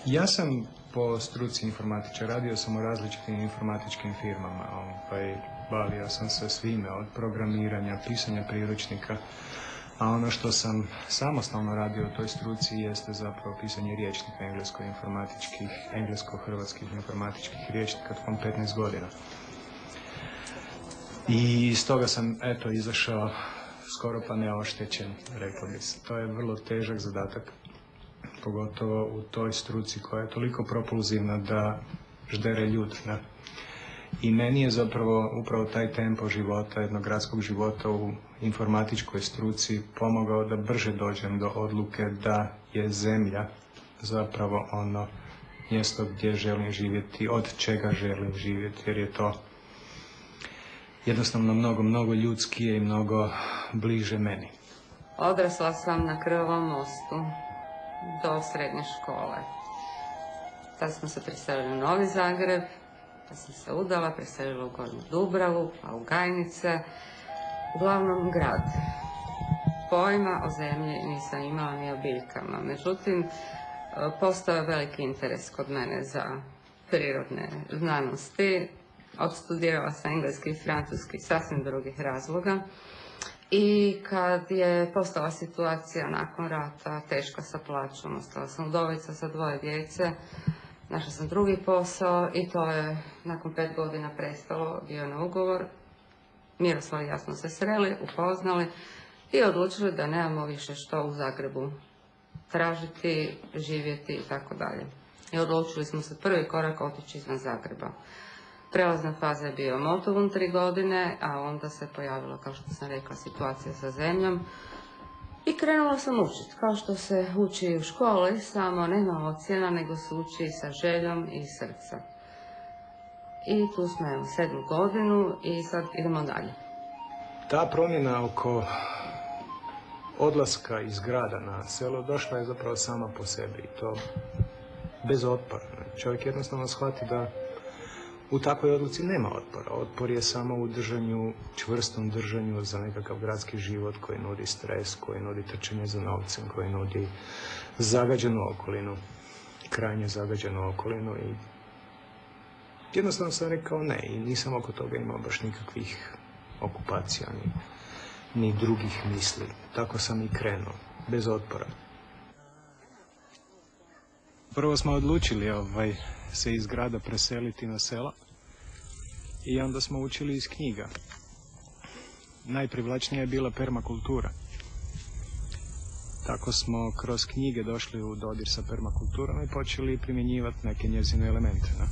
Ja sam po struci informatičar, radio sam u različitim informatičkim firmama, bavio sam se svime, od programiranja, pisanja priručnika, a ono što sam samostalno radio u toj struci jeste zapravo pisanje riječnika englesko-hrvatskih informatičkih riječnika tokom 15 godina. I iz toga sam, izašao skoro pa neoštećen, rekao bi se. To je vrlo težak zadatak, pogotovo u toj struci koja je toliko propulzivna da ždere ljud. Ne? I meni je zapravo upravo taj tempo života, jednog gradskog života u informatičkoj struci pomogao da brže dođem do odluke da je zemlja zapravo ono mjesto gdje želim živjeti, od čega želim živjeti, jer je to jednostavno mnogo ljudskije i mnogo bliže meni. Odrasla sam na Krvavom mostu do srednje škole. Tad smo se preselili u Novi Zagreb, pa sam se udala, preselila u Gornju Dubravu, pa u Gajnice, uglavnom grad. Pojma o zemlji nisam imala ni o biljkama, međutim, postao je veliki interes kod mene za prirodne znanosti. Odstudirala sam engleski i francuski sasvim drugih razloga. I kad je postala situacija nakon rata teška sa plaćom, ostala sam udovica sa 2 djece, našla sam drugi posao i to je nakon 5 godina prestalo, bio na ugovor. Miroslav i ja smo se sreli, upoznali i odlučili da nemamo više što u Zagrebu tražiti, živjeti i tako dalje. I odlučili smo se prvi korak otići izvan Zagreba. Prelazna faza je bio Motovun 3 godine, a onda se pojavila, kao što sam rekla, situacija sa zemljom. I krenula sam učiti, kao što se uči u školi, samo nema ocjena, nego se uči sa željom i srca. I tu smo 7. godinu i sad idemo dalje. Ta promjena oko odlaska iz grada na selo došla je zapravo sama po sebi i to bez otpora. Čovjek jednostavno shvati da u takvoj odluci nema otpora. Otpor je samo u držanju, čvrstom držanju za nekakav gradski život koji nudi stres, koji nudi trčanje za novcem, koji nudi zagađenu okolinu, krajnje zagađenu okolinu i jednostavno sam rekao ne i nisam oko toga imao baš nikakvih okupacija ni drugih misli. Tako sam i krenuo, bez otpora. Prvo smo odlučili se iz grada preseliti na selo i onda smo učili iz knjiga. Najprivlačnija je bila permakultura. Tako smo kroz knjige došli u dodir sa permakulturom i počeli primjenjivati neke njezine elemente. Ne?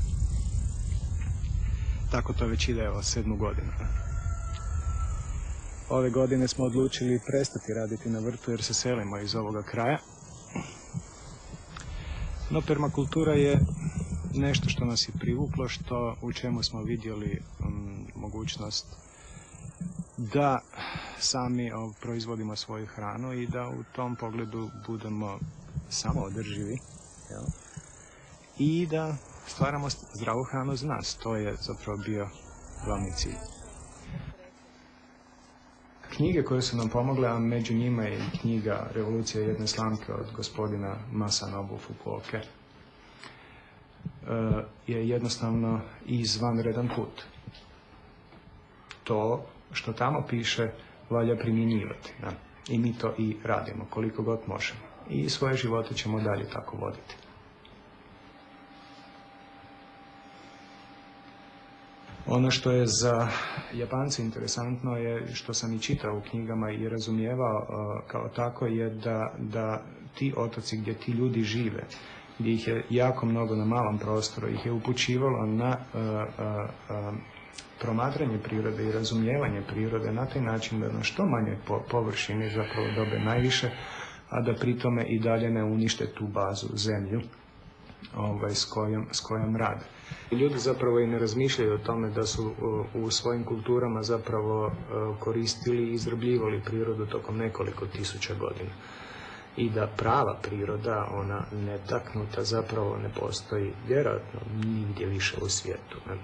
Tako to već ide 7. godinu. Ne? Ove godine smo odlučili prestati raditi na vrtu jer se selimo iz ovoga kraja. No, permakultura je nešto što nas je privuklo, u čemu smo vidjeli mogućnost da sami proizvodimo svoju hranu i da u tom pogledu budemo samoodrživi i da stvaramo zdravu hranu za nas. To je zapravo bio glavni cilj. Knjige koje su nam pomogle, a među njima je i knjiga Revolucija jedne slamke od gospodina Masanobu Fukuoke, je jednostavno izvanredan put. To što tamo piše valja primjenjivati. Ne? I mi to i radimo koliko god možemo. I svoje živote ćemo dalje tako voditi. Ono što je za Japance interesantno je, što sam i čitao u knjigama i razumijevao kao tako, je da ti otoci gdje ti ljudi žive, gdje ih je jako mnogo na malom prostoru, ih je upućivalo na promatranje prirode i razumijevanje prirode na taj način da na što manje površini zapravo dobe najviše, a da pritome i dalje ne unište tu bazu, zemlju, s kojom rade. Ljudi zapravo i ne razmišljaju o tome da su u svojim kulturama zapravo koristili i izrabljivali prirodu tokom nekoliko tisuća godina. I da prava priroda, ona netaknuta, zapravo ne postoji vjerojatno nigdje više u svijetu. Ne?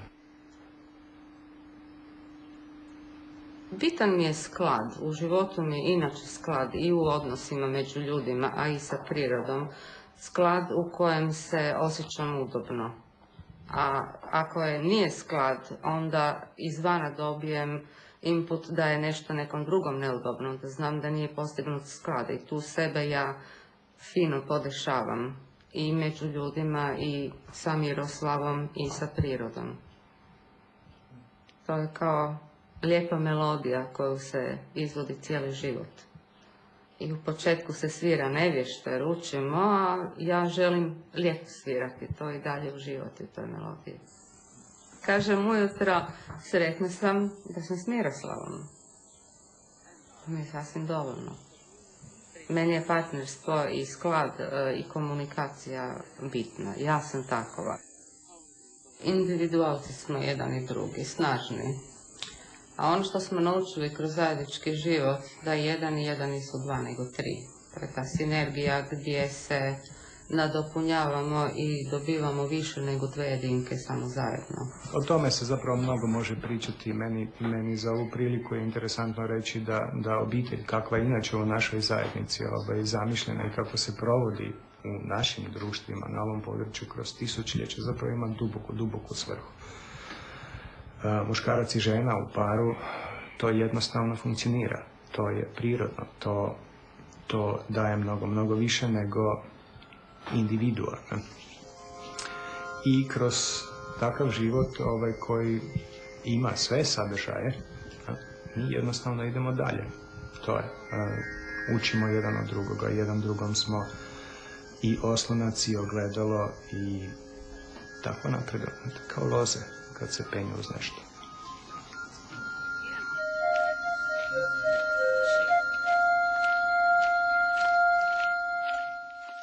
Bitan mi je sklad. U životu mi je inače sklad i u odnosima među ljudima, a i sa prirodom. sklad u kojem se osjećam udobno. A ako nije sklad, onda izvana dobijem input da je nešto nekom drugom neudobno, da znam da nije postignut sklad i tu sebe ja fino podešavam i među ljudima i sa Miroslavom i sa prirodom. To je kao lijepa melodija koju se izvodi cijeli život. I u početku se svira nevješto jer učimo, a ja želim lijepo svirati to i dalje uživati u toj melodiji. Kažem ujutro, sretna sam da sam s Miroslavom. To mi je sasvim dovoljno. Meni je partnerstvo i sklad i komunikacija bitna. Ja sam takova. Individualci smo jedan i drugi, snažni. A ono što smo naučili kroz zajednički život, da jedan i jedan nisu dva, nego tri. To je ta sinergija gdje se nadopunjavamo i dobivamo više nego dve jedinke samo zajedno. O tome se zapravo mnogo može pričati. Meni za ovu priliku je interesantno reći da obitelj, kakva je inače u našoj zajednici zamišljena i kako se provodi u našim društvima na ovom području kroz tisućljeće, zapravo ima duboku svrhu. Muškarac i žena u paru, to jednostavno funkcionira, to je prirodno, to daje mnogo više nego individua. I kroz takav život koji ima sve sadržaje, mi jednostavno idemo dalje. To je, učimo jedan od drugoga, jedan drugom smo i oslonac i ogledalo i tako napredujemo, kao loze kad se penju uz nešto.